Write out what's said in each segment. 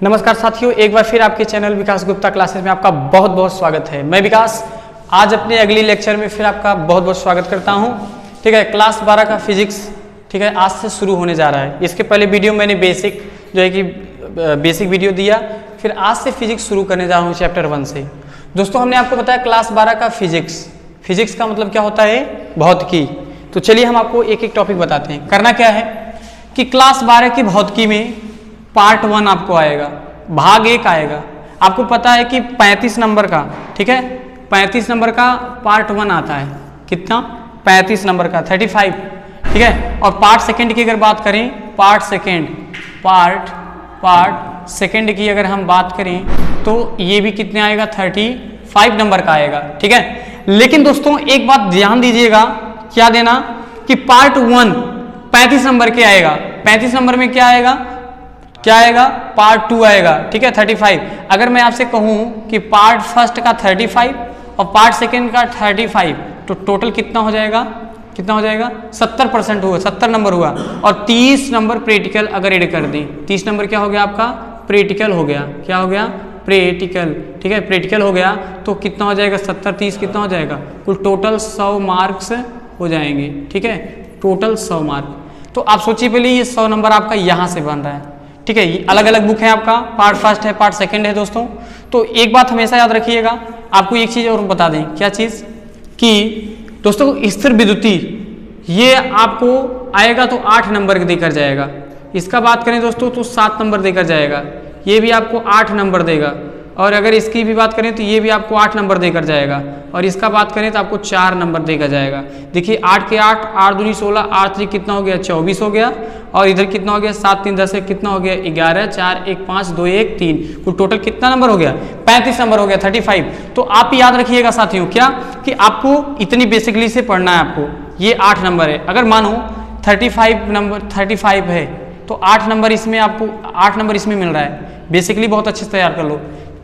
नमस्कार साथियों, एक बार फिर आपके चैनल विकास गुप्ता क्लासेस में आपका बहुत बहुत स्वागत है। मैं विकास आज अपने अगली लेक्चर में फिर आपका बहुत बहुत स्वागत करता हूं। ठीक है, क्लास 12 का फिजिक्स ठीक है आज से शुरू होने जा रहा है। इसके पहले वीडियो मैंने बेसिक वीडियो दिया, फिर आज से फिजिक्स शुरू करने जा रहा हूँ चैप्टर 1 से। दोस्तों हमने आपको बताया क्लास 12 का फिजिक्स का मतलब क्या होता है, भौतिकी। तो चलिए हम आपको एक एक टॉपिक बताते हैं। करना क्या है कि क्लास 12 की भौतिकी में पार्ट 1 आपको आएगा, भाग 1 आएगा। आपको पता है कि 35 नंबर का, ठीक है 35 नंबर का पार्ट 1 आता है। कितना? 35 नंबर का 35, ठीक है। और पार्ट सेकंड की अगर बात करें, पार्ट सेकंड की अगर हम बात करें तो ये भी कितने आएगा, 35 नंबर का आएगा, ठीक है। लेकिन दोस्तों एक बात ध्यान दीजिएगा, क्या देना कि पार्ट 1 35 नंबर के आएगा, 35 नंबर में क्या आएगा, पार्ट 2 आएगा, ठीक है 35। अगर मैं आपसे कहूं कि पार्ट फर्स्ट का 35 और पार्ट सेकंड का 35 तो टोटल कितना हो जाएगा, 70% हुआ, 70 नंबर हुआ। और 30 नंबर प्रैक्टिकल अगर ऐड कर दें, 30 नंबर क्या हो गया आपका, प्रैक्टिकल हो गया। क्या हो गया? प्रैक्टिकल, ठीक है प्रैक्टिकल हो गया। तो कितना हो जाएगा, 70 30 कितना हो जाएगा, कुल टोटल 100 मार्क्स हो जाएंगे, ठीक है टोटल 100 मार्क। तो आप सोचिए पहले ये 100 नंबर आपका यहाँ से बन रहा है, ठीक है। ये अलग अलग बुक है आपका, पार्ट फर्स्ट है, पार्ट सेकंड है दोस्तों। तो एक बात हमेशा याद रखिएगा, आपको एक चीज और बता दें, क्या चीज कि दोस्तों स्थिर विद्युती ये आपको आएगा तो 8 नंबर देकर जाएगा। इसका बात करें दोस्तों तो 7 नंबर देकर जाएगा, ये भी आपको 8 नंबर देगा। और अगर इसकी भी बात करें तो ये भी आपको 8 नंबर देकर जाएगा। और इसका बात करें तो आपको 4 नंबर देकर जाएगा। देखिए 8 के 8, 8 दूनी 16, 8 3 कितना हो गया, 24 हो गया। और इधर कितना हो गया, 7 3 10 कितना हो गया, 11 4 1 5 2 1 3, कुल टोटल कितना नंबर हो गया, 35 नंबर हो गया, 35। तो आप याद रखिएगा साथियों क्या कि आपको इतनी बेसिकली से पढ़ना है। आपको ये 8 नंबर है। अगर मानो 35 है तो 8 नंबर इसमें आपको 8 नंबर इसमें मिल रहा है। बेसिकली बहुत अच्छे से तैयार कर लो।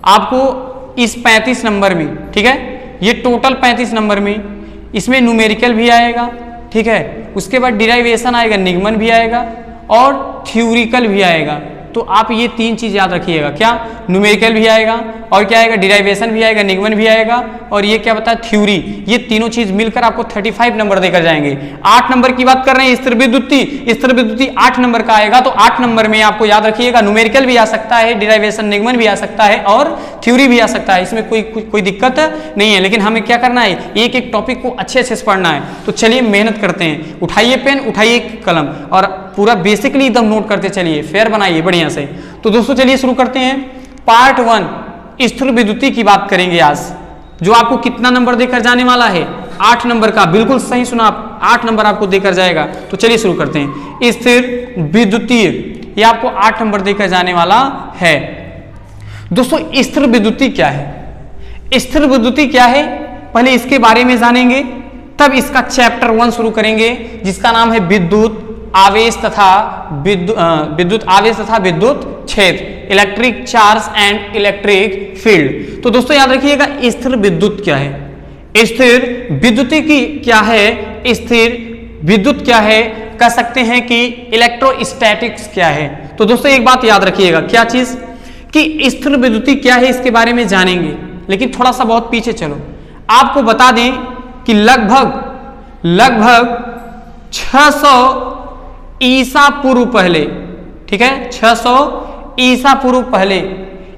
आपको इस 35 नंबर में, ठीक है ये टोटल 35 नंबर में इसमें न्यूमेरिकल भी आएगा, ठीक है उसके बाद डिराइवेशन आएगा, निगमन भी आएगा और थ्योरिकल भी आएगा। तो आप ये 3 चीज याद रखिएगा, क्या न्यूमेरिकल भी आएगा और क्या आएगा, डिराइवेशन भी आएगा, निगमन भी आएगा और ये क्या बताया, थ्योरी। ये तीनों चीज मिलकर आपको 35 नंबर देकर जाएंगे। 8 नंबर की बात कर रहे हैं, स्थिर विद्युती 8 नंबर का आएगा। तो 8 नंबर में आपको याद रखिएगा न्यूमेरिकल भी आ सकता है, डिराइवेशन निगमन भी आ सकता है और थ्योरी भी आ सकता है। इसमें कोई दिक्कत नहीं है। लेकिन हमें क्या करना है, एक एक टॉपिक को अच्छे से पढ़ना है। तो चलिए मेहनत करते हैं, उठाइए पेन, उठाइए कलम और पूरा बेसिकली एकदम नोट करते चलिए, फेयर बनाइए बढ़िया से। तो दोस्तों चलिए शुरू करते हैं। पार्ट 1 स्थिर विद्युती की बात करेंगे आज, जो आपको कितना नंबर देकर जाने वाला है, 8 नंबर का। बिल्कुल सही सुना आप, 8 नंबर आपको देकर जाएगा। तो चलिए शुरू करते हैं। स्थिर विद्युतीय ये आपको 8 नंबर देकर जाने वाला है। दोस्तों स्थिर विद्युती क्या है, स्थिर विद्युती क्या है पहले इसके बारे में जानेंगे, तब इसका चैप्टर 1 शुरू करेंगे जिसका नाम है विद्युत आवेश तथा विद्युत क्षेत्र, electric charge and electric field. तो दोस्तों याद रखिएगा स्थिर विद्युत क्या है, स्थिर विद्युती की क्या है, स्थिर विद्युत क्या है, कह सकते हैं कि इलेक्ट्रोस्टैटिक्स क्या है। तो दोस्तों एक बात याद रखिएगा, क्या चीज कि स्थिर विद्युती क्या है इसके बारे में जानेंगे। लेकिन थोड़ा सा बहुत पीछे चलो, आपको बता दें कि लगभग 600 ईसा पूर्व पहले, ठीक है 600 ईसा पूर्व पहले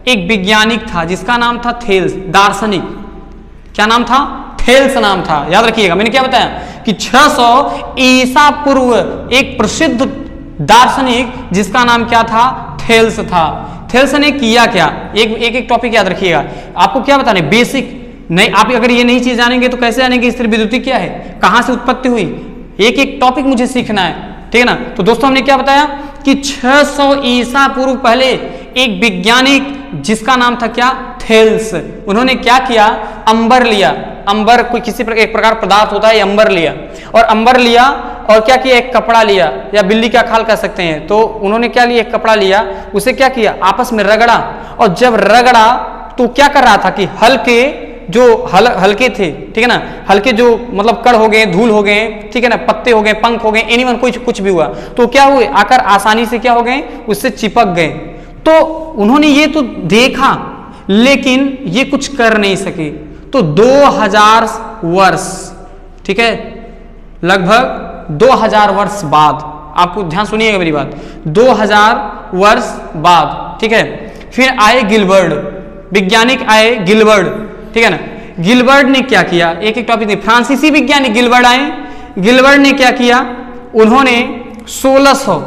एक वैज्ञानिक था जिसका नाम था थेल्स, दार्शनिक। क्या नाम था? थेल्स नाम था। याद रखिएगा मैंने क्या बताया कि 600 ईसा पूर्व एक प्रसिद्ध दार्शनिक जिसका नाम क्या था, थेल्स था। थेल्स ने किया क्या, एक टॉपिक याद रखिएगा। आपको क्या बताने, बेसिक नहीं, आप अगर ये नहीं चीज जानेंगे तो कैसे जानेंगे स्थिर विद्युती क्या है, कहां से उत्पत्ति हुई, एक टॉपिक मुझे सीखना है, ठीक है ना। तो दोस्तों हमने क्या बताया कि 600 ईसा पूर्व पहले एक वैज्ञानिक जिसका नाम था क्या, थेल्स, उन्होंने क्या किया, अंबर लिया। अंबर कोई किसी एक प्रकार पदार्थ होता है, अंबर लिया और क्या किया, एक कपड़ा लिया या बिल्ली का खाल कह सकते हैं। तो उन्होंने क्या लिया, एक कपड़ा लिया, उसे क्या किया, आपस में रगड़ा। और जब रगड़ा तो क्या कर रहा था कि हल्के जो हल्के थे, ठीक है ना, हल्के जो मतलब कण हो गए, धूल हो गए, ठीक है ना, पत्ते हो गए, पंख हो गए, एनीवन कुछ भी हुआ तो क्या हुए, आकर आसानी से क्या हो गए, उससे चिपक गए। तो उन्होंने ये तो देखा लेकिन ये कुछ कर नहीं सके। तो 2000 वर्ष, ठीक है, लगभग 2000 वर्ष बाद, आपको ध्यान सुनिएगा मेरी बात, 2000 वर्ष बाद, ठीक है, फिर आए गिलबर्ट, वैज्ञानिक आए गिलबर्ट, ठीक है ना। गिलबर्ट ने क्या किया, एक एक टॉपिक नहीं, फ्रांसीसी वैज्ञानिक गिलबर्ट आए। गिलबर्ट ने क्या किया, उन्होंने 1600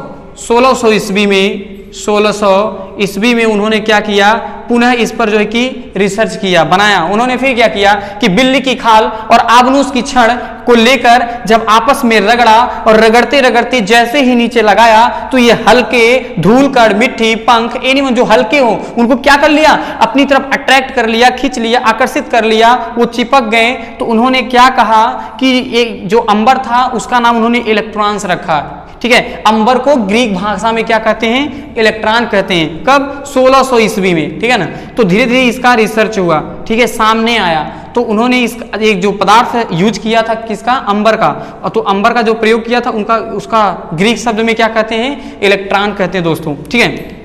ईस्वी में उन्होंने क्या किया, पुनः इस पर जो है कि रिसर्च किया, बनाया। उन्होंने फिर क्या किया कि बिल्ली की खाल और आबनूस की छड़ को लेकर जब आपस में रगड़ा और रगड़ते रगड़ते जैसे ही नीचे लगाया तो ये हल्के धूल कण, मिट्टी, पंख, एनिमल जो हल्के हो उनको क्या कर लिया, अपनी तरफ अट्रैक्ट कर लिया, खींच लिया, आकर्षित कर लिया, वो चिपक गए। तो उन्होंने क्या कहा कि एक जो अंबर था उसका नाम उन्होंने इलेक्ट्रॉन्स रखा, ठीक है। अंबर को ग्रीक भाषा में क्या कहते हैं, इलेक्ट्रॉन कहते हैं। कब, 1600 ईस्वी में, ठीक है ना। तो धीरे धीरे इसका रिसर्च हुआ, ठीक है, सामने आया। तो उन्होंने इस एक जो पदार्थ यूज किया था किसका, अंबर का, और तो अंबर का जो प्रयोग किया था उनका उसका ग्रीक शब्द में क्या कहते हैं, इलेक्ट्रॉन कहते हैं दोस्तों, ठीक है।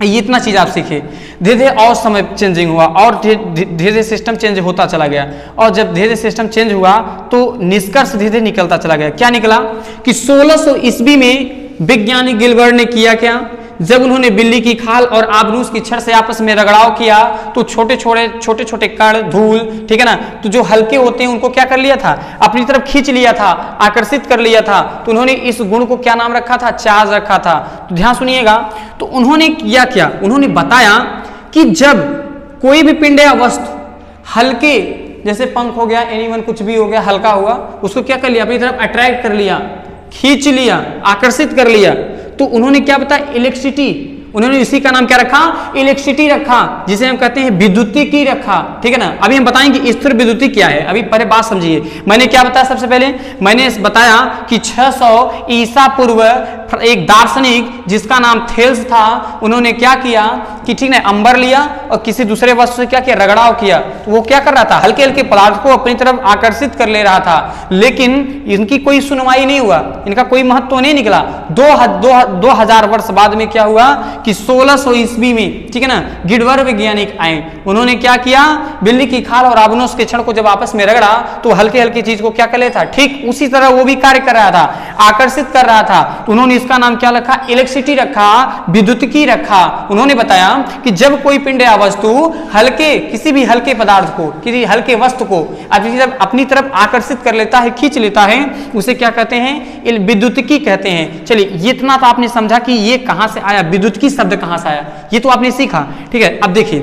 ये इतना चीज आप सीखे। धीरे धीरे और समय चेंजिंग हुआ और धीरे धीरे सिस्टम चेंज होता चला गया, और जब धीरे धीरे सिस्टम चेंज हुआ तो निष्कर्ष धीरे धीरे निकलता चला गया। क्या निकला कि 1600 ईस्वी में वैज्ञानिक गिलबर्ट ने किया क्या, जब उन्होंने बिल्ली की खाल और आबनूस की छड़ से आपस में रगड़ाव किया तो छोटे छोटे कण, धूल, ठीक है ना, तो जो हल्के होते हैं उनको क्या कर लिया था, अपनी तरफ खींच लिया था, आकर्षित कर लिया था। तो उन्होंने इस गुण को क्या नाम रखा था, चार्ज रखा था। तो ध्यान सुनिएगा, तो उन्होंने किया क्या, उन्होंने बताया कि जब कोई भी पिंड या वस्तु हल्के, जैसे पंख हो गया, एनिमल कुछ भी हो गया, हल्का हुआ, उसको क्या कर लिया, अपनी तरफ अट्रैक्ट कर लिया, खींच लिया, आकर्षित कर लिया। तो उन्होंने क्या बताया, इलेक्ट्रिसिटी, उन्होंने इसी का नाम क्या रखा, इलेक्ट्रिसिटी रखा, जिसे हम कहते हैं विद्युतिकी रखा, ठीक है ना। अभी हम बताएंगे स्थिर विद्युतिक क्या है, अभी पहले बात समझिए। मैंने क्या बताया, सबसे पहले मैंने बताया कि 600 ईसा पूर्व एक दार्शनिक जिसका नाम थेल्स था, उन्होंने क्या किया कि ठीक है, अंबर लिया और किसी दूसरे वस्तु से क्या किया, रगड़ाव किया। तो वो क्या कर रहा था, हल्के हल्के पदार्थ को अपनी तरफ आकर्षित कर ले रहा था, लेकिन इनकी कोई सुनवाई नहीं हुआ, इनका कोई महत्व नहीं निकला। 2000 वर्ष बाद में क्या हुआ कि 1600 ईस्वी में, ठीक है ना, गिलबर्ट वैज्ञानिक आए। उन्होंने क्या किया, बिल्ली की खाल और आबनूस के छड़ को जब आपस में रगड़ा तो हल्के हल्के चीज को क्या कर लेता, ठीक उसी तरह वो भी कार्य कर रहा था, आकर्षित कर रहा था। तो उन्होंने इसका नाम क्या रखा, इलेक्ट्रिसिटी रखा, विद्युतिकी रखा। उन्होंने बताया कि जब कोई पिंड या वस्तु हल्के, किसी भी हल्के पदार्थ को, किसी हल्के वस्तु को अपनी तरफ आकर्षित कर लेता है, खींच लेता है, उसे क्या कहते हैं, विद्युतिकी कहते हैं। चलिए, इतना तो आपने समझा कि ये कहां से आया, विद्युतिकी शब्द कहां से आया, ये तो आपने सीखा, ठीक है। अब देखिए,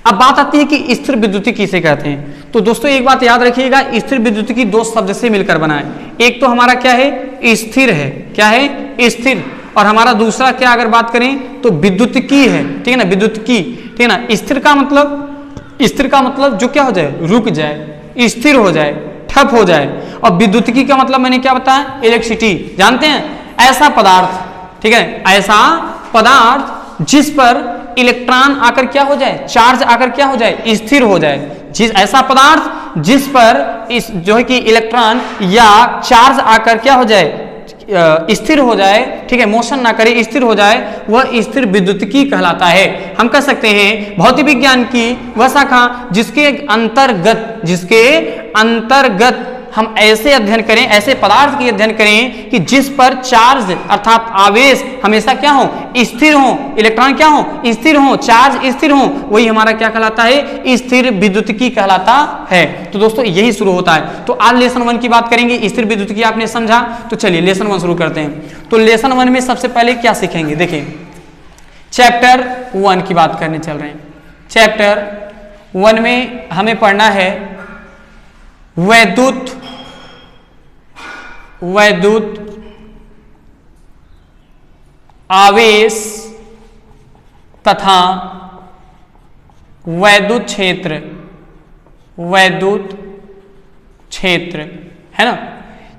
अब बात आती है कि स्थिर विद्युतिकी किसे कहते हैं। तो दोस्तों एक बात याद रखिएगा, स्थिर विद्युतिकी दो शब्द से मिलकर बना है। एक तो हमारा क्या है, स्थिर है, क्या है, स्थिर, और हमारा दूसरा क्या अगर बात करें तो विद्युतिकी है, ठीक है ना, विद्युतिकी, ठीक है ना। स्थिर का मतलब जो क्या हो जाए, रुक जाए, स्थिर हो जाए, ठप हो जाए, और विद्युतिकी का मतलब मैंने क्या बताया, इलेक्ट्रिसिटी, जानते हैं, ऐसा पदार्थ, ठीक है, ऐसा पदार्थ जिस पर इलेक्ट्रॉन आकर क्या हो जाए, चार्ज आकर क्या हो जाए, स्थिर हो जाए। ऐसा पदार्थ जिस पर इस जो है कि इलेक्ट्रॉन या चार्ज आकर क्या हो जाए, स्थिर हो जाए, ठीक है, मोशन ना करे, स्थिर हो जाए, वह स्थिर विद्युतिकी कहलाता है। हम कह सकते हैं भौतिक विज्ञान की वह शाखा जिसके अंतर्गत हम ऐसे अध्ययन करें, ऐसे पदार्थ की अध्ययन करें कि जिस पर चार्ज अर्थात आवेश हमेशा क्या हो, स्थिर हो, इलेक्ट्रॉन क्या हो, स्थिर हो, चार्ज स्थिर हो, वही हमारा क्या कहलाता है, स्थिर विद्युतिकी कहलाता है। तो दोस्तों यही शुरू होता है। तो आज लेसन 1 की बात करेंगे, स्थिर विद्युतिकी आपने समझा, तो चलिए लेसन 1 शुरू करते हैं। तो लेसन 1 में सबसे पहले क्या सीखेंगे, देखिए चैप्टर 1 की बात करने चल रहे हैं। चैप्टर 1 में हमें पढ़ना है वैद्युत आवेश तथा वैद्युत क्षेत्र है ना,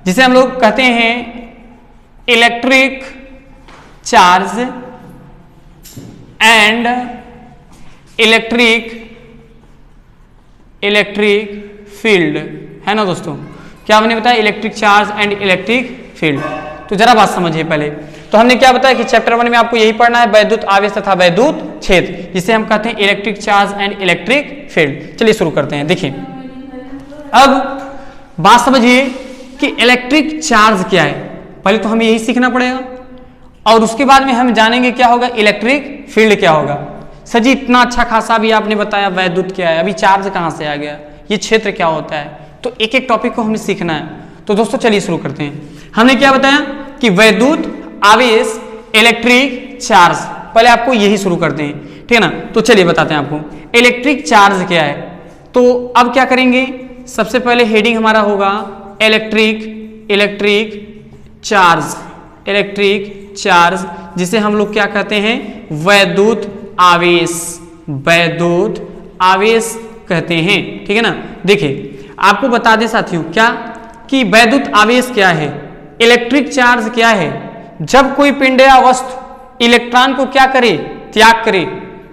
जिसे हम लोग कहते हैं electric charge and electric field, है ना दोस्तों। क्या हमने बताया, electric charge and electric field. तो जरा बात समझिए पहले। तो हमने क्या बताया कि चैप्टर 1 में आपको यही पढ़ना है, वैद्युत आवेश तथा वैद्युत क्षेत्र, जिसे हम कहते हैं electric charge and electric field. चलिए शुरू करते हैं। देखिए अब बात समझिए कि इलेक्ट्रिक चार्ज क्या है। पहले तो हमें यही सीखना पड़ेगा और उसके बाद में हम जानेंगे क्या होगा इलेक्ट्रिक फील्ड क्या होगा। सर जी इतना अच्छा खासा भी आपने बताया वैद्युत क्या है, अभी चार्ज कहाँ से आ गया, ये क्षेत्र क्या होता है, तो एक एक टॉपिक को हमें सीखना है। तो दोस्तों चलिए शुरू करते हैं। हमने क्या बताया कि वैद्युत आवेश इलेक्ट्रिक चार्ज, पहले आपको यही शुरू करते हैं, ठीक है ना। तो चलिए बताते हैं आपको इलेक्ट्रिक चार्ज क्या है। तो अब क्या करेंगे, सबसे पहले हेडिंग हमारा होगा इलेक्ट्रिक चार्ज, जिसे हम लोग क्या कहते हैं वैद्युत आवेश कहते हैं, ठीक है ना। देखिए आपको बता दें साथियों क्या कि वैद्युत आवेश क्या है, इलेक्ट्रिक चार्ज क्या है। जब कोई पिंड या वस्तु इलेक्ट्रॉन को क्या करे, त्याग करे,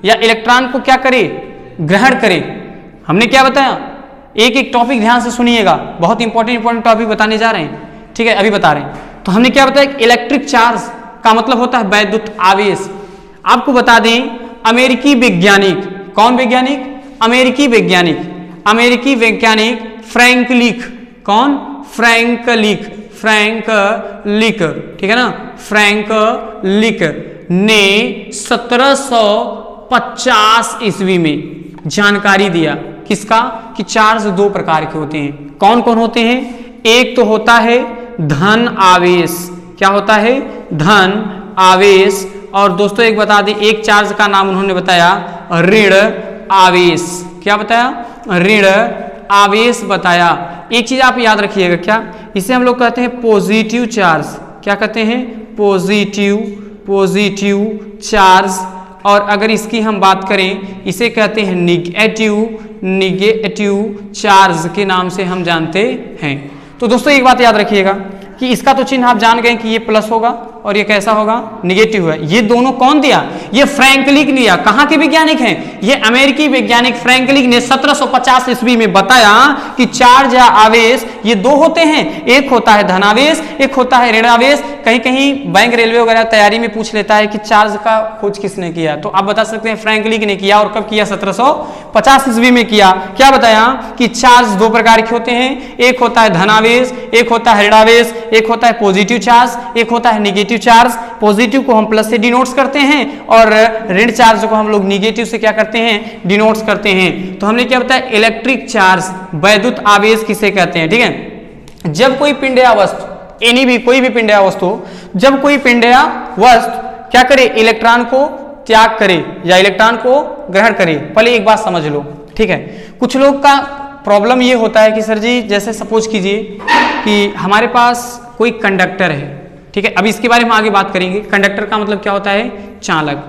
या इलेक्ट्रॉन को क्या करे, ग्रहण करे। हमने क्या बताया, एक एक टॉपिक ध्यान से सुनिएगा, बहुत इंपॉर्टेंट टॉपिक बताने जा रहे हैं, ठीक है, अभी बता रहे हैं। तो हमने क्या बताया कि इलेक्ट्रिक चार्ज का मतलब होता है वैद्युत आवेश। आपको बता दें अमेरिकी वैज्ञानिक, कौन वैज्ञानिक, अमेरिकी वैज्ञानिक फ्रैंकलिक, कौन, फ्रैंकलिक, ठीक है ना, फ्रैंकलिक ने 1750 ईस्वी में जानकारी दिया, किसका, कि चार्ज दो प्रकार के होते हैं। कौन कौन होते हैं, एक तो होता है धन आवेश, क्या होता है, धन आवेश, और दोस्तों एक बता दें एक चार्ज का नाम उन्होंने बताया ऋण आवेश। क्या बताया, ऋण आवेश बताया। एक चीज आप याद रखिएगा, क्या, इसे हम लोग कहते हैं पॉजिटिव चार्ज। क्या कहते हैं, पॉजिटिव चार्ज। और अगर इसकी हम बात करें, इसे कहते हैं निगेटिव चार्ज के नाम से हम जानते हैं। तो दोस्तों एक बात याद रखिएगा कि इसका तो चिन्ह आप जान गए कि ये प्लस होगा और ये कैसा होगा, निगेटिव है। ये दोनों कौन दिया, ये फ्रैंकलिक लिया। कहाँ के वैज्ञानिक हैं, ये अमेरिकी वैज्ञानिक फ्रैंकलिक ने 1750 ईस्वी में बताया कि चार्ज या आवेश ये दो होते हैं, एक होता है धनावेश, एक होता है ऋणावेश। कहीं कहीं बैंक, रेलवे वगैरह तैयारी में पूछ लेता है कि चार्ज का खोज किसने किया, तो आप बता सकते हैं फ्रैंकलिक ने किया। और कब किया, 1750 ईस्वी में किया। क्या बताया कि चार्ज दो प्रकार के होते हैं, एक होता है धनावेश, एक होता है ऋणावेश, एक होता है पॉजिटिव चार्ज, एक होता है निगेटिव चार्ज। पॉजिटिव को हम प्लस से डिनोट्स करते हैं और ऋण चार्ज को हम लोग निगेटिव से क्या करते हैं, डिनोट्स करते हैं। तो हमने क्या बताया, इलेक्ट्रिक चार्ज वैद्युत आवेश किसे कहते हैं, ठीक है। जब कोई पिंड या वस्तु, एनी भी कोई भी पिंड या वस्तु, जब कोई पिंड या वस्तु क्या करे, इलेक्ट्रॉन को त्याग करे या इलेक्ट्रॉन को ग्रहण करे। पहले एक बात समझ लो, ठीक है। कुछ लोग का प्रॉब्लम ये होता है कि सर जी जैसे सपोज कीजिए कि हमारे पास कोई कंडक्टर है, ठीक है। अभी इसके बारे में आगे बात करेंगे। कंडक्टर का मतलब क्या होता है, चालक,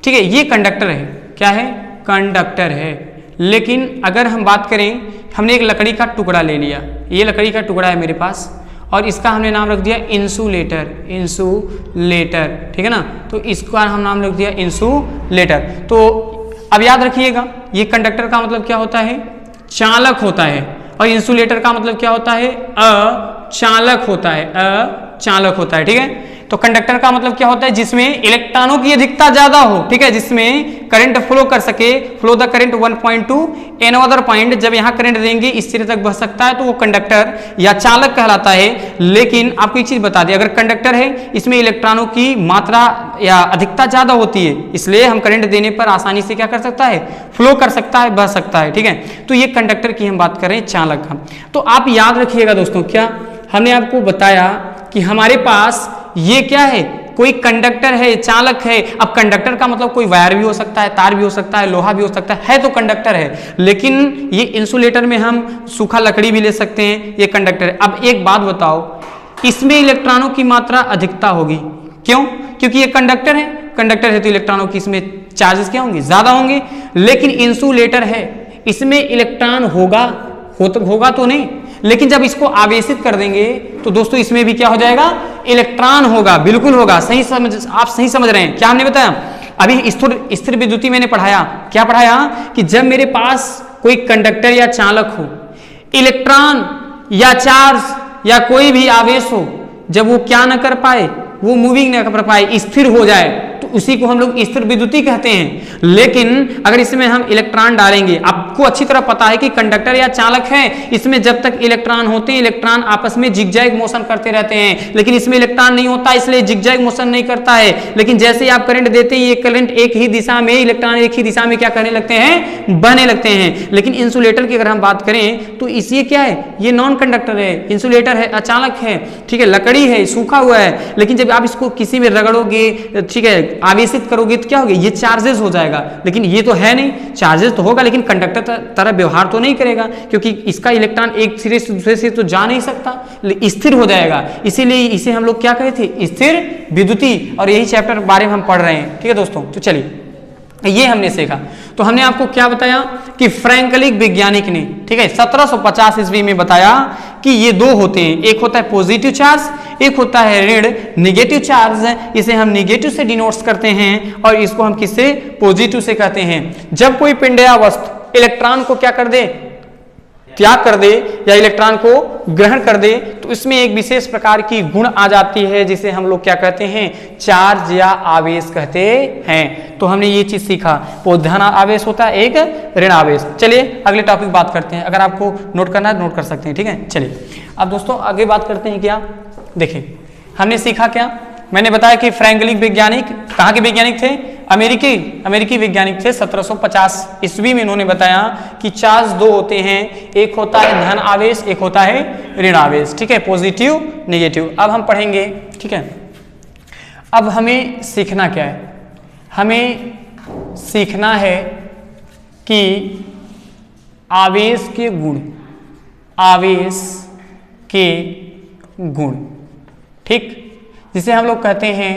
ठीक है। ये कंडक्टर है, क्या है, कंडक्टर है। लेकिन अगर हम बात करें, हमने एक लकड़ी का टुकड़ा ले लिया, ये लकड़ी का टुकड़ा है मेरे पास, और इसका हमने नाम रख दिया इंसुलेटर, ठीक है ना। तो इसका हम नाम रख दिया इंसुलेटर। तो अब याद रखिएगा, ये कंडक्टर का मतलब क्या होता है, चालक होता है, और इंसुलेटर का मतलब क्या होता है, अचालक होता है, ठीक है। तो कंडक्टर का मतलब क्या होता है, जिसमें इलेक्ट्रॉनों की अधिकता ज्यादा हो, ठीक है, जिसमें करंट फ्लो कर सके, flow the current 1.2 another point. जब यहाँ करंट देंगे इस सिरे तक बह सकता है तो वो कंडक्टर या चालक कहलाता है। लेकिन आपको एक चीज बता दें, अगर कंडक्टर है, इसमें इलेक्ट्रॉनों की मात्रा या अधिकता ज्यादा होती है, इसलिए हम करंट देने पर आसानी से क्या कर सकता है, फ्लो कर सकता है, बह सकता है, ठीक है। तो ये कंडक्टर की हम बात करें, चालक का। तो आप याद रखिएगा दोस्तों, क्या हमने आपको बताया कि हमारे पास ये क्या है, कोई कंडक्टर है, चालक है। अब कंडक्टर का मतलब कोई वायर भी हो सकता है, तार भी हो सकता है, लोहा भी हो सकता है तो कंडक्टर है। लेकिन ये इंसुलेटर में हम सूखा लकड़ी भी ले सकते हैं, ये कंडक्टर है। अब एक बात बताओ, इसमें इलेक्ट्रॉनों की मात्रा अधिकता होगी, क्यों, क्योंकि ये कंडक्टर है तो इलेक्ट्रॉनों की इसमें चार्जेस क्या होंगे, ज्यादा होंगे। लेकिन इंसुलेटर है, इसमें इलेक्ट्रॉन होगा तो नहीं, लेकिन जब इसको आवेशित कर देंगे तो दोस्तों इसमें भी क्या हो जाएगा, इलेक्ट्रॉन होगा, बिल्कुल होगा। आप सही समझ रहे हैं। क्या हमने बताया, अभी स्थिर विद्युती मैंने पढ़ाया, क्या पढ़ाया कि जब मेरे पास कोई कंडक्टर या चालक हो, इलेक्ट्रॉन या चार्ज या कोई भी आवेश हो, जब वो क्या न कर पाए, वो मूविंग न कर पाए, स्थिर हो जाए, तो उसी को हम लोग स्थिर विद्युती कहते हैं। लेकिन अगर इसमें हम इलेक्ट्रॉन डालेंगे, आपको अच्छी तरह पता है कि कंडक्टर या चालक है, इसमें जब तक इलेक्ट्रॉन होते हैं इलेक्ट्रॉन आपस में जिगजैग मोशन करते रहते हैं, लेकिन इसमें इलेक्ट्रॉन नहीं होता इसलिए जिगजैग मोशन नहीं करता है। लेकिन जैसे ही आप करंट देते हैं ये करंट एक ही दिशा में, इलेक्ट्रॉन एक ही दिशा में क्या करने लगते हैं, बहने लगते हैं। लेकिन इंसुलेटर की अगर हम बात करें तो इसे क्या है, ये नॉन कंडक्टर है, इंसुलेटर है, अचालक है, ठीक है, लकड़ी है, सूखा हुआ है, लेकिन जब आप इसको किसी में रगड़ोगे, ठीक है, आवेशित करोगे तो क्या होगा, ये चार्जेस हो जाएगा। लेकिन ये तो है नहीं, चार्जेस तो होगा लेकिन कंडक्टर तरह व्यवहार तो नहीं करेगा, क्योंकि इसका इलेक्ट्रॉन एक सिरे से दूसरे से तो जा नहीं सकता, स्थिर हो जाएगा। इसीलिए इसे हम लोग क्या कहे थे, स्थिर विद्युती, और यही चैप्टर बारे में हम पढ़ रहे हैं। ठीक है दोस्तों, तो चलिए ये हमने सीखा। तो हमने आपको क्या बताया कि फ्रैंकलिक वैज्ञानिक ने, ठीक है, 1750 ईस्वी में बताया कि ये दो होते हैं, एक होता है पॉजिटिव चार्ज, एक होता है ऋण निगेटिव चार्ज। इसे हम निगेटिव से डिनोट्स करते हैं और इसको हम किससे, पॉजिटिव से कहते हैं। जब कोई पिंड या वस्तु इलेक्ट्रॉन को क्या कर दे, त्याग कर दे या इलेक्ट्रॉन को ग्रहण कर दे, तो इसमें एक विशेष प्रकार की गुण आ जाती है जिसे हम लोग क्या कहते हैं, चार्ज या आवेश कहते हैं। तो हमने ये चीज सीखा, धन आवेश होता है, एक ऋण आवेश। चलिए अगले टॉपिक बात करते हैं, अगर आपको नोट करना है नोट कर सकते हैं। ठीक है, चलिए अब दोस्तों आगे बात करते हैं। क्या देखिए हमने सीखा, क्या मैंने बताया कि फ्रैंकलिक वैज्ञानिक कहाँ के वैज्ञानिक थे, अमेरिकी वैज्ञानिक थे। 1750 ईस्वी में इन्होंने बताया कि चार्ज दो होते हैं, एक होता है धन आवेश, एक होता है ऋण आवेश। ठीक है, पॉजिटिव नेगेटिव। अब हम पढ़ेंगे, ठीक है। अब हमें सीखना क्या है, हमें सीखना है कि आवेश के गुण, आवेश के गुण, ठीक, जिसे हम लोग कहते हैं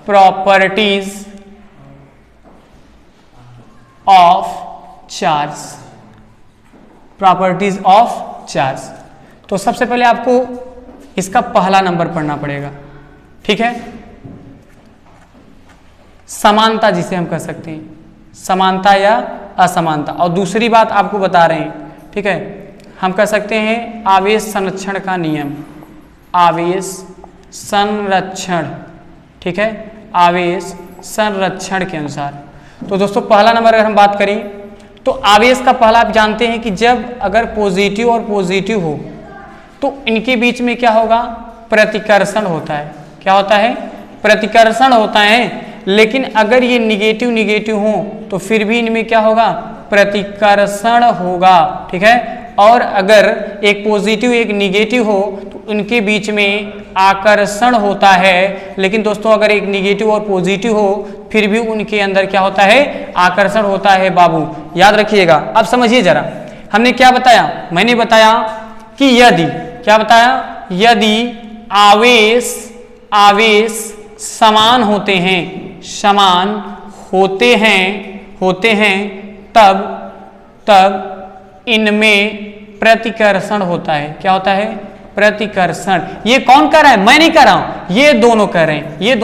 properties of charge, properties of charge. तो सबसे पहले आपको इसका पहला नंबर पढ़ना पड़ेगा, ठीक है, समानता जिसे हम कह सकते हैं, समानता या असमानता। और दूसरी बात आपको बता रहे हैं, ठीक है, हम कह सकते हैं आवेश संरक्षण का नियम, आवेश संरक्षण, ठीक है, आवेश संरक्षण के अनुसार। तो दोस्तों पहला नंबर अगर हम बात करें तो आवेश का पहला आप जानते हैं कि जब अगर पॉजिटिव और पॉजिटिव हो तो इनके बीच में क्या होगा, प्रतिकर्षण होता है। क्या होता है, प्रतिकर्षण होता है। लेकिन अगर ये निगेटिव निगेटिव हो तो फिर भी इनमें क्या होगा, प्रतिकर्षण होगा। ठीक है, और अगर एक पॉजिटिव एक निगेटिव हो तो उनके बीच में आकर्षण होता है। लेकिन दोस्तों अगर एक निगेटिव और पॉजिटिव हो फिर भी उनके अंदर क्या होता है, आकर्षण होता है। बाबू याद रखिएगा। अब समझिए जरा, हमने क्या बताया, मैंने बताया कि यदि, क्या बताया, यदि आवेश समान होते हैं, समान होते हैं तब इनमें प्रतिकर्षण होता है। क्या होता है, प्रतिकर्षण। ये कौन कर रहा है, मैं नहीं कर रहा हूं, ये दोनों कर रहे हैं, ये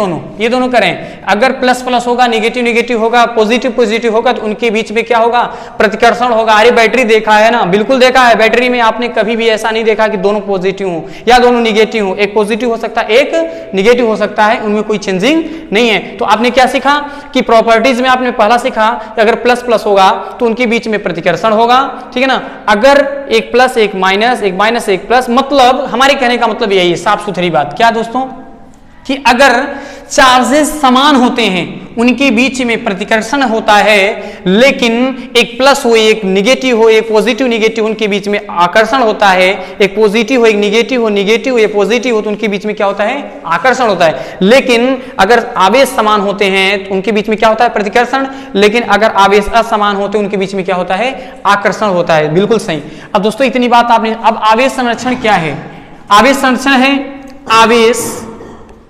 दोनों कर रहे हैं। अगर प्लस प्लस होगा, निगेटिव निगेटिव होगा, पॉजिटिव पॉजिटिव होगा तो उनके बीच में क्या होगा, प्रतिकर्षण होगा। अरे बैटरी देखा है ना, बिल्कुल देखा है, बैटरी में आपने कभी भी ऐसा नहीं देखा कि दोनों पॉजिटिव हो या दोनों निगेटिव हो। एक पॉजिटिव हो सकता है, एक निगेटिव हो सकता है, उनमें कोई चेंजिंग नहीं है। तो आपने क्या सीखा कि प्रॉपर्टीज में आपने पहला सीखा कि अगर प्लस प्लस होगा तो उनके बीच में प्रतिकर्षण होगा। ठीक है ना, अगर एक प्लस एक माइनस, एक माइनस एक प्लस, मतलब हमारे कहने का मतलब यही है, साफ सुथरी बात। क्या दोस्तों, कि अगर चार्जेस समान होते हैं उनके बीच में प्रतिकर्षण होता है, लेकिन एक प्लस हो एक निगेटिव हो, एक पॉजिटिव निगेटिव, उनके बीच में आकर्षण होता है। एक पॉजिटिव हो एक निगेटिव हो, निगेटिव हो या पॉजिटिव हो तो उनके बीच में क्या होता है, आकर्षण होता है। लेकिन अगर आवेश समान होते हैं तो उनके बीच में क्या होता है, प्रतिकर्षण। लेकिन अगर आवेश असमान होते हैं उनके बीच में क्या होता है, आकर्षण होता है। बिल्कुल सही। अब दोस्तों इतनी बात आपने, अब आवेश संरक्षण क्या है, आवेश संरक्षण है,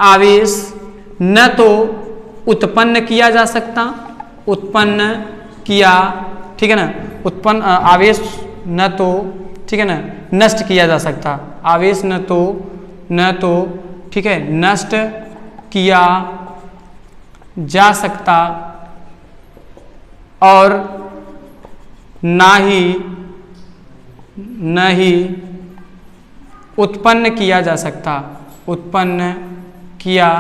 आवेश न तो उत्पन्न किया जा सकता, उत्पन्न किया, ठीक है ना, उत्पन्न आवेश न तो, ठीक है ना, नष्ट किया जा सकता, आवेश न तो ठीक है, नष्ट किया जा सकता, और ना ही उत्पन्न किया जा सकता, उत्पन्न किया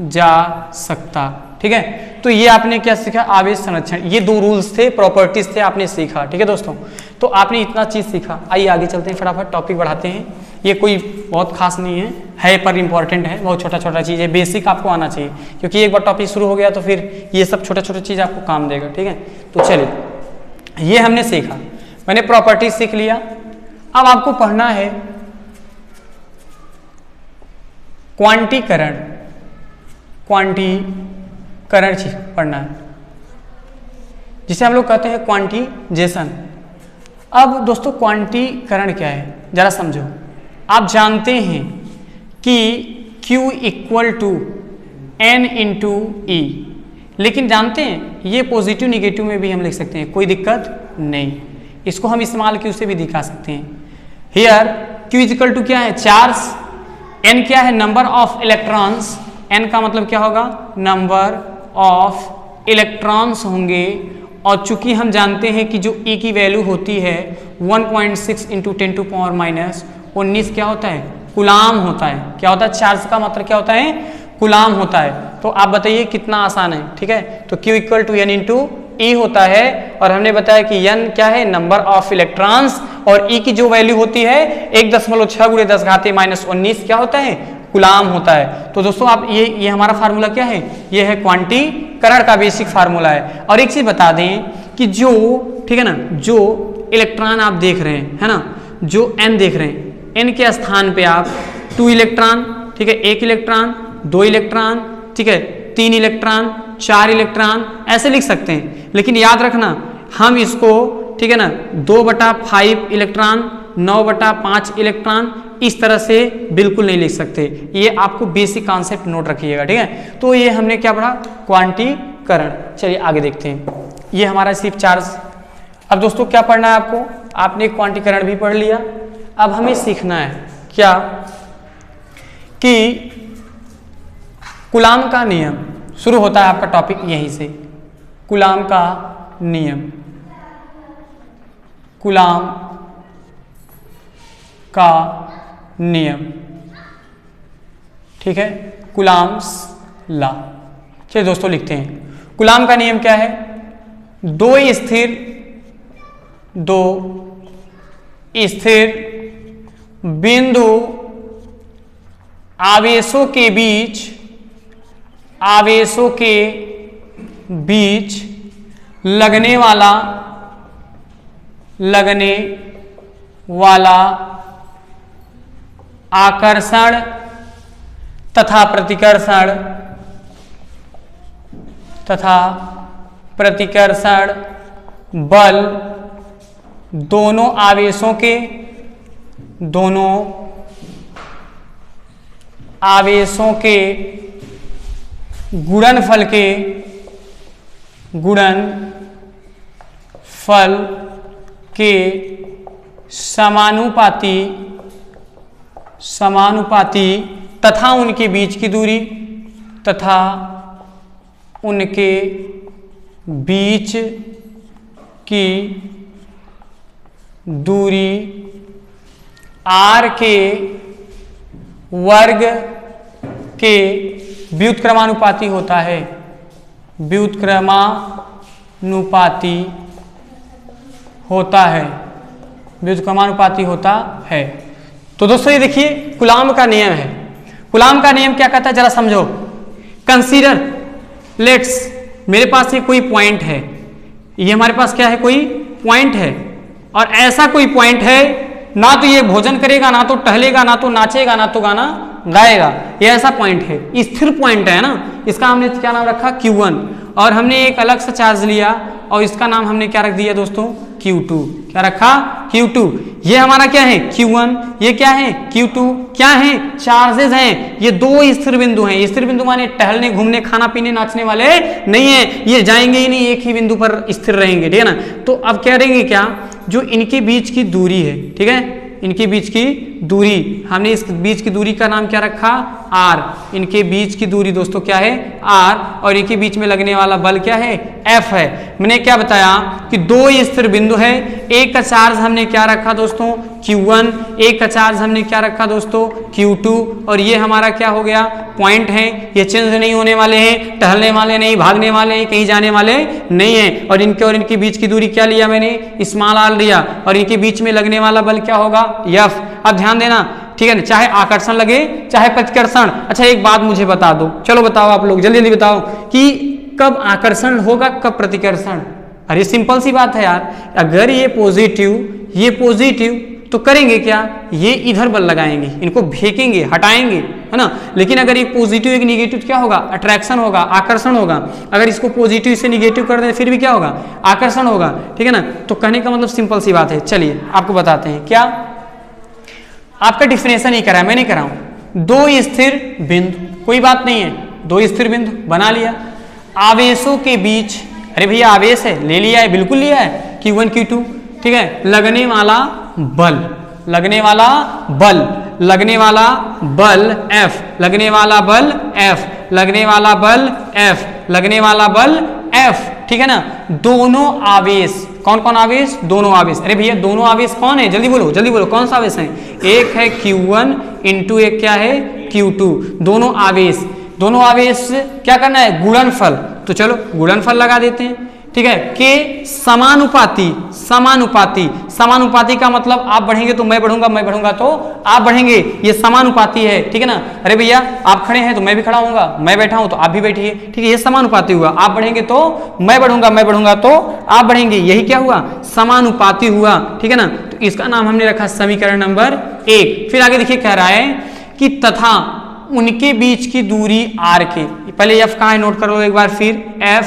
जा सकता। ठीक है, तो ये आपने क्या सीखा, आवेश संरक्षण, ये दो रूल्स थे, प्रॉपर्टीज थे, आपने सीखा। ठीक है दोस्तों, तो आपने इतना चीज सीखा। आइए आगे चलते हैं, फटाफट टॉपिक बढ़ाते हैं। ये कोई बहुत खास नहीं है पर इंपॉर्टेंट है, बहुत छोटा छोटा चीज़ है, बेसिक आपको आना चाहिए, क्योंकि एक बार टॉपिक शुरू हो गया तो फिर ये सब छोटा छोटा चीज़ आपको काम देगा। ठीक है, तो चलिए, ये हमने सीखा, मैंने प्रॉपर्टी सीख लिया। अब आपको पढ़ना है क्वांटीकरण, क्वांटीकरण पढ़ना है, जिसे हम लोग कहते हैं क्वांटिजेशन। अब दोस्तों क्वांटीकरण क्या है जरा समझो। आप जानते हैं कि Q equal to N into e, लेकिन जानते हैं ये पॉजिटिव निगेटिव में भी हम लिख सकते हैं, कोई दिक्कत नहीं, इसको हम इस्तेमाल Q से भी दिखा सकते हैं। हियर Q इक्वल टू क्या है, चार्ज, N क्या है, नंबर ऑफ इलेक्ट्रॉन्स, N का मतलब क्या होगा, नंबर ऑफ इलेक्ट्रॉन्स होंगे। और चूंकि हम जानते हैं कि जो E की वैल्यू होती है 1.6 इंटू 10 टू पावर माइनस 19 क्या होता है, कुलाम होता है। क्या होता है, चार्ज का मतलब क्या होता है, कुलाम होता है। तो आप बताइए कितना आसान है। ठीक है, तो Q equal to N into e होता है, और हमने बताया कि N क्या है, नंबर ऑफ इलेक्ट्रॉन्स, और E की जो वैल्यू होती है 1.6 × 10 घाते माइनस 19 क्या होता है, कुलाम होता है। तो दोस्तों आप ये हमारा फार्मूला क्या है, ये है क्वांटीकरण का बेसिक फार्मूला है। और एक चीज बता दें कि जो, ठीक है ना, जो इलेक्ट्रॉन आप देख रहे हैं, है ना, जो N देख रहे हैं, N के स्थान पे आप 2 इलेक्ट्रॉन, ठीक है, 1 इलेक्ट्रॉन, 2 इलेक्ट्रॉन, ठीक है, 3 इलेक्ट्रॉन, 4 इलेक्ट्रॉन ऐसे लिख सकते हैं। लेकिन याद रखना हम इसको, ठीक है ना, 2/5 इलेक्ट्रॉन, 9/5 इलेक्ट्रॉन इस तरह से बिल्कुल नहीं लिख सकते। ये आपको बेसिक कॉन्सेप्ट नोट रखिएगा। ठीक है, तो ये हमने क्या पढ़ा, क्वांटीकरण। चलिए आगे देखते हैं, ये हमारा सिर्फ चार्ज। अब दोस्तों क्या पढ़ना है आपको, आपने क्वांटीकरण भी पढ़ लिया, अब हमें सीखना है क्या, कि कूलाम का नियम। शुरू होता है आपका टॉपिक यहीं से, कूलाम का नियम, कूलाम का नियम। ठीक है, कूलाम्स लॉ। चलिए दोस्तों लिखते हैं, कूलाम का नियम क्या है, दो स्थिर बिंदु आवेशों के बीच लगने वाला आकर्षण तथा प्रतिकर्षण बल दोनों आवेशों के गुणनफल के समानुपाती तथा उनके बीच की दूरी r के वर्ग के व्युत्क्रमानुपाती होता है, व्युत्क्रमानुपाती होता है। तो दोस्तों ये देखिए कूलाम का नियम है। कूलाम का नियम क्या कहता है जरा समझो। कंसीडर, लेट्स, मेरे पास ये कोई पॉइंट है, ये हमारे पास क्या है, कोई पॉइंट है, और ऐसा कोई पॉइंट है ना तो ये भोजन करेगा, ना तो टहलेगा, ना तो नाचेगा, ना तो गाना गाएगा, ये ऐसा पॉइंट है, स्थिर पॉइंट है ना। इसका हमने क्या नाम रखा, Q1, और हमने एक अलग सा चार्ज लिया और इसका नाम हमने क्या रख दिया दोस्तों, Q2। क्या रखा, Q2। ये हमारा क्या है, Q1, ये क्या है, Q2। क्या है, चार्जेस हैं। ये दो स्थिर बिंदु हैं। स्थिर बिंदु माने टहलने, घूमने, खाना पीने, नाचने वाले नहीं है, ये जाएंगे ही नहीं, एक ही बिंदु पर स्थिर रहेंगे। ठीक है ना। तो अब कह देंगे क्या, जो इनके बीच की दूरी है, ठीक है, इनके बीच की दूरी, हमने इस बीच की दूरी का नाम क्या रखा, आर, इनके बीच की दूरी दोस्तों क्या है आर, और इनके बीच में लगने वाला बल क्या है एफ है। मैंने क्या बताया कि दो स्थिर बिंदु है, एक का चार्ज हमने क्या रखा दोस्तों Q1, एक का चार्ज हमने क्या रखा दोस्तों Q2, और ये हमारा क्या हो गया पॉइंट है, ये चेंज नहीं होने वाले हैं, टहलने वाले नहीं, भागने वाले हैं, कहीं जाने वाले नहीं है। और इनके बीच की दूरी क्या लिया मैंने स्मॉल आर लिया, और इनके बीच में लगने वाला बल क्या होगा एफ। अब ध्यान देना ठीक है ना, चाहे आकर्षण लगे चाहे प्रतिकर्षण। अच्छा एक बात मुझे बता दो, चलो बताओ आप लोग जल्दी जल्दी बताओ कि कब आकर्षण होगा कब प्रतिकर्षण। अरे सिंपल सी बात है यार, अगर ये पॉजिटिव तो करेंगे क्या, ये इधर बल लगाएंगे, इनको फेंकेंगे हटाएंगे है ना। लेकिन अगर एक पॉजिटिव एक निगेटिव क्या होगा अट्रैक्शन होगा, आकर्षण होगा। अगर इसको पॉजिटिव से निगेटिव कर दें फिर भी क्या होगा आकर्षण होगा, ठीक है ना। तो कहने का मतलब सिंपल सी बात है। चलिए आपको बताते हैं क्या, आपका डिफिनेशन ही करा है, मैं नहीं कराऊं। दो स्थिर बिंदु, कोई बात नहीं है, दो स्थिर बिंदु बना लिया, आवेशों के बीच, अरे भैया आवेश है ले लिया है, बिल्कुल लिया है Q1 Q2, ठीक है। लगने वाला बल F, लगने वाला बल F, ठीक है ना। दोनों आवेश, कौन कौन आवेश, दोनों आवेश। अरे भैया दोनों आवेश कौन है, जल्दी बोलो कौन सा आवेश है, एक है Q1 इंटू एक क्या है Q2, दोनों आवेश क्या करना है गुणनफल। तो चलो गुणनफल लगा देते हैं, ठीक है। के समानुपाती का मतलब आप बढ़ेंगे तो मैं बढ़ूंगा, मैं बढ़ूंगा तो आप बढ़ेंगे, ये समानुपाती है, ठीक है ना। अरे भैया आप खड़े हैं तो मैं भी खड़ा होऊंगा, मैं बैठा हूं तो आप भी बैठिए, ठीक है, ये समानुपाती हुआ। आप बढ़ेंगे तो मैं बढ़ूंगा, मैं बढ़ूंगा तो आप बढ़ेंगे, यही क्या हुआ समानुपाती हुआ, ठीक है ना। तो इसका नाम हमने रखा समीकरण नंबर 1। फिर आगे देखिए कह रहा है कि तथा उनके बीच की दूरी r के, पहले f कहाँ है नोट कर लो एक बार, फिर f,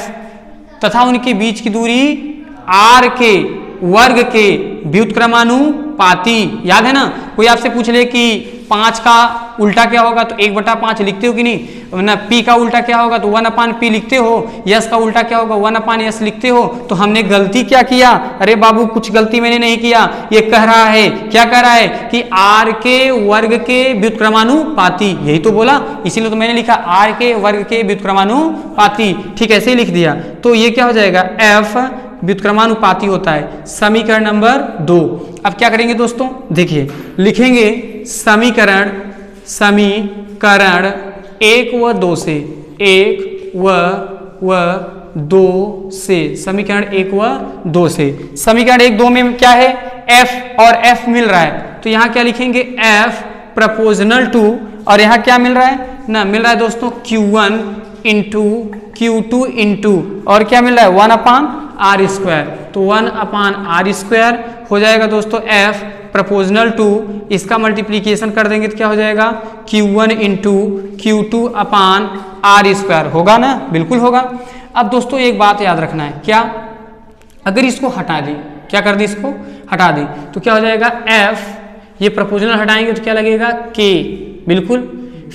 तथा उनके बीच की दूरी r के वर्ग के व्युत्क्रमानुपाती। याद है ना, कोई आपसे पूछ ले कि 5 का उल्टा क्या होगा तो 1/5 लिखते हो कि नहीं ना, p का उल्टा क्या होगा तो 1/p लिखते हो, s का उल्टा क्या होगा 1/s लिखते हो। तो हमने गलती क्या किया, अरे बाबू कुछ गलती मैंने नहीं किया, ये कह रहा है, क्या कह रहा है कि r के वर्ग के व्युत्क्रमानुपाती, यही तो बोला, इसीलिए तो मैंने लिखा r के वर्ग के व्युत्क्रमानुपाती, ठीक ऐसे ही लिख दिया। तो ये क्या हो जाएगा f व्युत्क्रमानुपाती होता है, समीकरण नंबर 2। अब क्या करेंगे दोस्तों, देखिए लिखेंगे समीकरण 1 व 2 से, 1 व 2 से, समीकरण 1 व 2 से। समीकरण 1 2 में क्या है f और f मिल रहा है, तो यहाँ क्या लिखेंगे f प्रोपोर्शनल टू, और यहाँ क्या मिल रहा है ना, मिल रहा है दोस्तों Q1 इंटू Q2 इंटू, और क्या मिल रहा है 1/r², तो 1/r² हो जाएगा दोस्तों f प्रोपोर्शनल टू, इसका मल्टीप्लीकेशन कर देंगे तो क्या हो जाएगा Q1 इंटू Q2/r², होगा ना, बिल्कुल होगा। अब दोस्तों एक बात याद रखना है, क्या, अगर इसको हटा दें, क्या कर दें इसको हटा दें, तो क्या हो जाएगा f, ये प्रोपोर्शनल हटाएंगे तो क्या लगेगा k, बिल्कुल।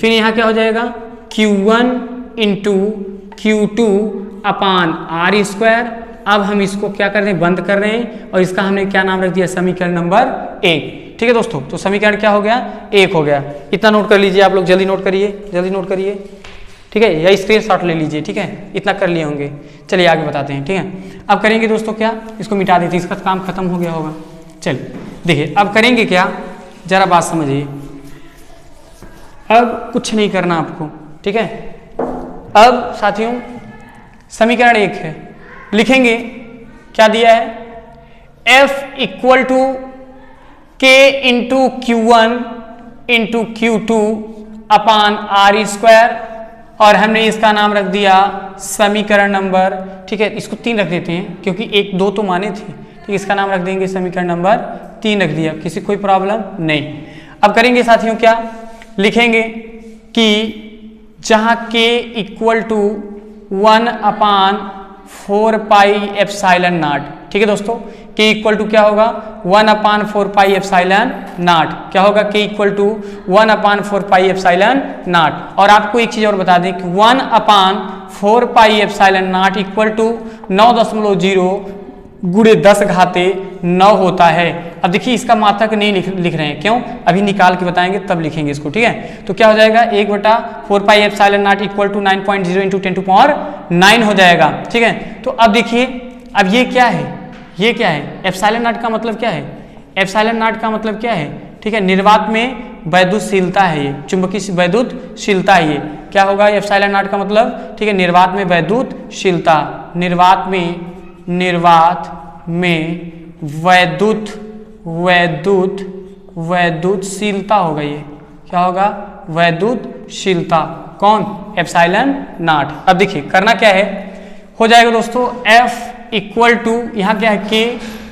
फिर यहाँ क्या हो जाएगा Q1 इंटू Q2/r²। अब हम इसको क्या कर रहे हैं बंद कर रहे हैं, और इसका हमने क्या नाम रख दिया समीकरण नंबर 1, ठीक है दोस्तों। तो समीकरण क्या हो गया 1 हो गया, इतना नोट कर लीजिए आप लोग, जल्दी नोट करिए, ठीक है, या स्क्रीनशॉट ले लीजिए, ठीक है, इतना कर लिए होंगे। चलिए आगे बताते हैं, ठीक है। अब करेंगे दोस्तों क्या, इसको मिटा देते हैं, इसका काम खत्म हो गया होगा। चलिए देखिए अब करेंगे क्या, जरा बात समझिए। अब कुछ नहीं करना आपको, ठीक है। अब साथियों समीकरण 1 है, लिखेंगे क्या दिया है f equal to k into Q1 into Q2/r², और हमने इसका नाम रख दिया समीकरण नंबर, ठीक है, इसको 3 रख देते हैं क्योंकि 1 2 तो माने थे, ठीक, इसका नाम रख देंगे समीकरण नंबर 3 रख दिया, किसी कोई प्रॉब्लम नहीं। अब करेंगे साथियों क्या, लिखेंगे कि जहां k इक्वल टू 1/4πε0, ठीक है दोस्तों, k इक्वल टू क्या होगा 1/4πε0, क्या होगा k इक्वल टू 1/4πε0। और आपको एक चीज और बता दें कि 1/4πε0 इक्वल टू 9.0 गुणे 10 घाते 9 होता है। अब देखिए इसका मात्रक नहीं लिख रहे हैं, क्यों? अभी निकाल के बताएंगे तब लिखेंगे इसको, ठीक है। तो क्या हो जाएगा 1/4πε0 इक्वल टू 9.0 इंटू 10⁹ हो जाएगा, ठीक है। तो अब देखिए, अब ये क्या है, ये क्या है? ε0 का मतलब क्या है? ε0 का मतलब क्या है? ठीक है, निर्वात में वैद्युतशीलता है, ये चुंबकीय वैद्युतशीलता है। ये क्या होगा ε0 का मतलब? ठीक है, निर्वात में वैद्युतशीलता, निर्वात में वैद्युतशीलता होगा। ये क्या होगा? वैद्युतशीलता। कौन? ε0। अब देखिए करना क्या है, हो जाएगा दोस्तों F इक्वल टू, यहाँ क्या है K,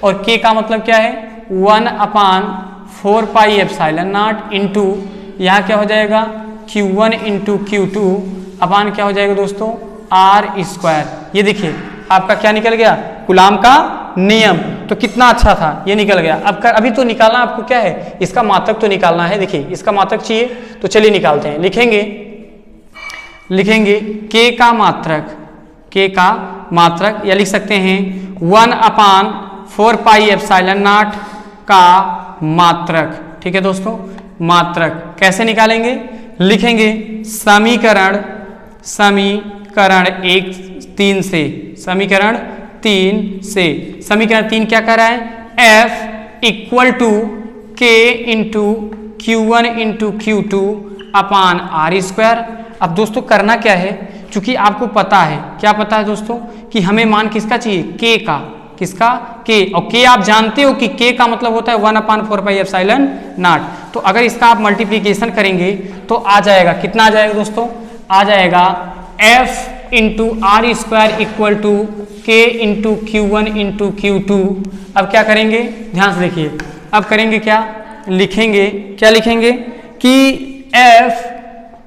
और K का मतलब क्या है? 1/4πε0 इंटू यहाँ क्या हो जाएगा Q1 इंटू Q2 अपान क्या हो जाएगा दोस्तों R²। ये देखिए आपका क्या निकल गया? कूलाम का नियम। तो कितना अच्छा था, ये निकल गया। अब अभी तो निकालना आपको क्या है? इसका मात्रक तो निकालना है। देखिए इसका मात्रक चाहिए, तो चलिए निकालते हैं। लिखेंगे K का मात्रक, या लिख सकते हैं 1/4πε0 का मात्रक, ठीक है दोस्तों। मात्रक कैसे निकालेंगे? लिखेंगे समीकरण 3 से, समीकरण 3 क्या कर रहा है? F equal to K into Q1 into Q2 upon R²। अब दोस्तों करना क्या है, चूंकि आपको पता है, क्या पता है दोस्तों, कि हमें मान किसका चाहिए? K का। किसका? K। और K आप जानते हो कि K का मतलब होता है 1/4πε0। तो अगर इसका आप मल्टीप्लीकेशन करेंगे तो आ जाएगा, कितना आ जाएगा दोस्तों? आ जाएगा F into R² equal to K into Q1 into Q2। अब क्या करेंगे, ध्यान से देखिए, अब करेंगे क्या लिखेंगे कि F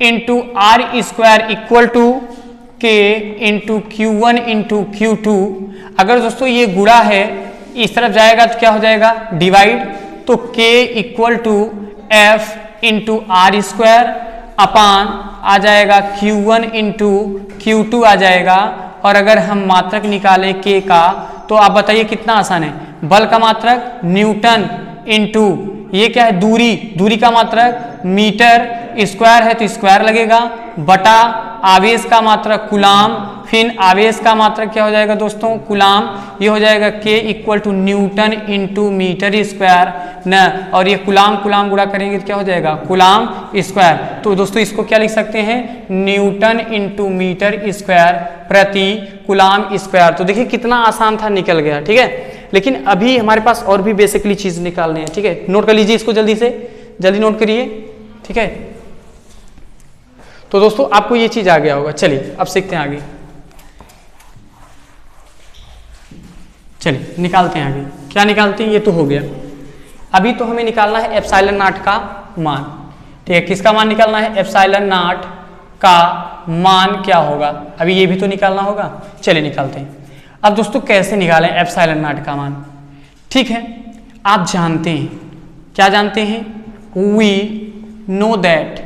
into R² equal to K into Q1 into Q2। अगर दोस्तों ये गुणा है, इस तरफ जाएगा तो क्या हो जाएगा? डिवाइड। तो K equal to F into R² upon आ जाएगा Q1 इंटू Q2 आ जाएगा। और अगर हम मात्रक निकालें K का, तो आप बताइए कितना आसान है। बल का मात्रक न्यूटन इंटू ये क्या है? दूरी का मात्रक मीटर, स्क्वायर है तो स्क्वायर लगेगा, बटा आवेश का मात्रक कूलाम, फिर आवेश का मात्रक क्या हो जाएगा दोस्तों? कूलाम। ये हो जाएगा K equal to newton into metre square न, और ये कूलाम गुणा करेंगे तो क्या हो जाएगा? Coulomb square. तो दोस्तों इसको क्या लिख सकते हैं? न्यूटन इंटू मीटर स्क्वायर प्रति कूलाम स्क्वायर। तो देखिए कितना आसान था, निकल गया, ठीक है। लेकिन अभी हमारे पास और भी बेसिकली चीज निकालनी है, ठीक है। नोट कर लीजिए इसको, जल्दी नोट करिए, ठीक है। तो दोस्तों आपको ये चीज आ गया होगा। चलिए अब सीखते हैं आगे, चलिए निकालते हैं आगे। क्या निकालते हैं? ये तो हो गया। अभी तो हमें निकालना है ε0 का मान, ठीक है। किसका मान निकालना है? ε0 का मान क्या होगा, अभी ये भी तो निकालना होगा। चलिए निकालते हैं। अब दोस्तों कैसे निकालें ε0 का मान? ठीक है, आप जानते हैं, क्या जानते हैं? वी नो दैट,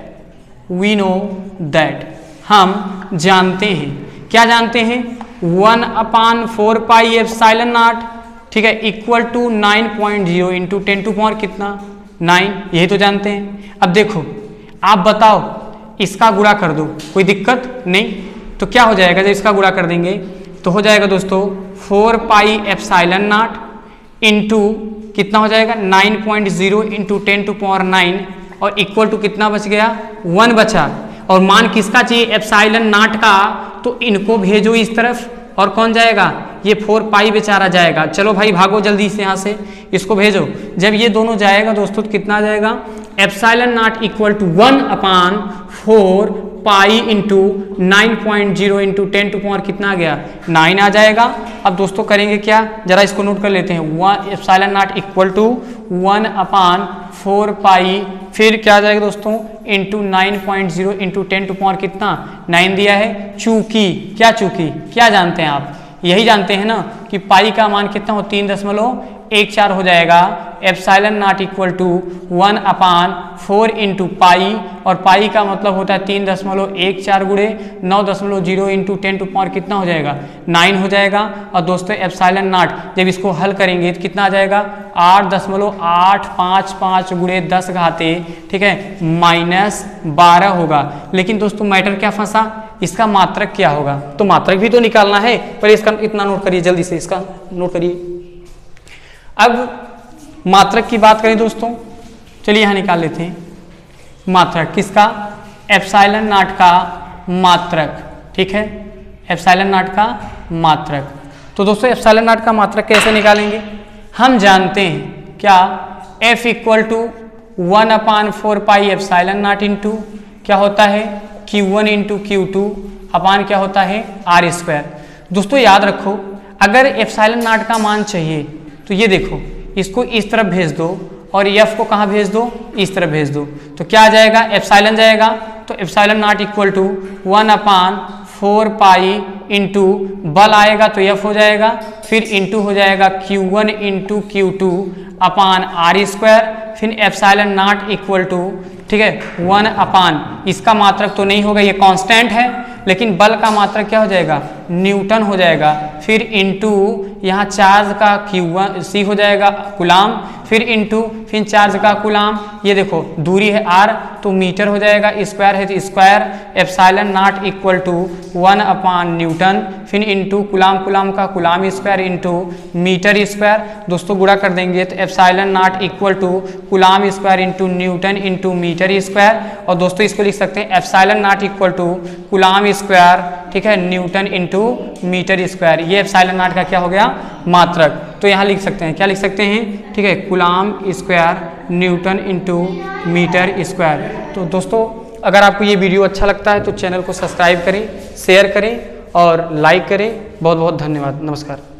हम जानते हैं, क्या जानते हैं? 1/4πε0, ठीक है, इक्वल टू 9.0 इंटू 10⁻⁹ कितना? 9, यही तो जानते हैं। अब देखो, आप बताओ, इसका गुणा कर दो, कोई दिक्कत नहीं। तो क्या हो जाएगा जब इसका गुणा कर देंगे? तो हो जाएगा दोस्तों 4πε0 इंटू कितना हो जाएगा? 9.0 इंटू 10⁹ और इक्वल टू कितना बच गया? 1 बचा। और मान किसका चाहिए? ε0 का। तो इनको भेजो इस तरफ, और कौन जाएगा? ये 4π बेचारा जाएगा। चलो भाई भागो जल्दी से यहाँ से, इसको भेजो। जब ये दोनों जाएगा दोस्तों तो कितना आ जाएगा? ε0 इक्वल टू 1/4π इंटू 9.0 इंटू 10⁻⁹ कितना आ गया? 9 आ जाएगा। अब दोस्तों करेंगे क्या, जरा इसको नोट कर लेते हैं। ε0 इक्वल टू 1/4π, फिर क्या आ जाएगा दोस्तों? इंटू 9.0 इंटू 10⁻⁹ कितना? 9 दिया है। चूंकि क्या जानते हैं आप? यही जानते हैं ना कि पाई का मान कितना हो 3.14 हो जाएगा। Epsilon naught equal to 1/4 into pi, और पाई का मतलब होता है 3.14 गुणे 9.0 इंटू 10 टू पावर कितना हो जाएगा 9 हो जाएगा। और दोस्तों एप्सिलॉन नॉट जब इसको हल करेंगे तो कितना आ जाएगा 8.855 गुणे 10 घाते, ठीक है, -12 होगा। लेकिन दोस्तों मैटर क्या फंसा, इसका मात्रक क्या होगा, तो मात्रक भी तो निकालना है, पर इसका इतना नोट करिए, जल्दी से इसका नोट करिए। अब मात्रक की बात करें दोस्तों, चलिए यहां निकाल लेते हैं मात्रक किसका, एप्सिलॉन नॉट का मात्रक, ठीक है, एप्सिलॉन नॉट का मात्रक। तो दोस्तों एप्सिलॉन नॉट का मात्रक कैसे निकालेंगे, हम जानते हैं क्या, F equal to 1/4 pi epsilon naught into क्या होता है Q1 इंटू Q2 अपान क्या होता है R²। दोस्तों याद रखो, अगर एप्सिलॉन नॉट का मान चाहिए तो ये देखो, इसको इस तरफ भेज दो और F को कहाँ भेज दो, इस तरफ भेज दो, तो क्या आ जाएगा, एप्सिलॉन जाएगा, तो epsilon naught equal to 1/4 pi into बल आएगा तो F हो जाएगा, फिर इंटू हो जाएगा Q1 into Q2 upon R², फिर एप्सिलॉन नॉट इक्वल टू, ठीक है, 1/, इसका मात्रक तो नहीं होगा, ये कांस्टेंट है, लेकिन बल का मात्रक क्या हो जाएगा, न्यूटन हो जाएगा, फिर इंटू यहाँ चार्ज का Q1 C हो जाएगा कूलाम, फिर इंटू फिर चार्ज का कूलाम, ये देखो दूरी है R तो मीटर हो जाएगा, स्क्वायर है तो square, epsilon naught equal to 1/न्यूटन, फिर इंटू कूलाम का coulomb square into metre square. दोस्तों गुणा कर देंगे तो epsilon naught equal to coulomb square into newton into metre square. और दोस्तों इसको लिख सकते हैं epsilon naught equal to coulomb square, ठीक है, न्यूटन इंटू मीटर स्क्वायर। ये एप्सिलॉन नॉट का क्या हो गया, मात्रक। तो यहाँ लिख सकते हैं, क्या लिख सकते हैं, ठीक है, coulomb square newton into metre square. तो दोस्तों अगर आपको ये वीडियो अच्छा लगता है तो चैनल को सब्सक्राइब करें, शेयर करें और लाइक करें। बहुत बहुत धन्यवाद, नमस्कार।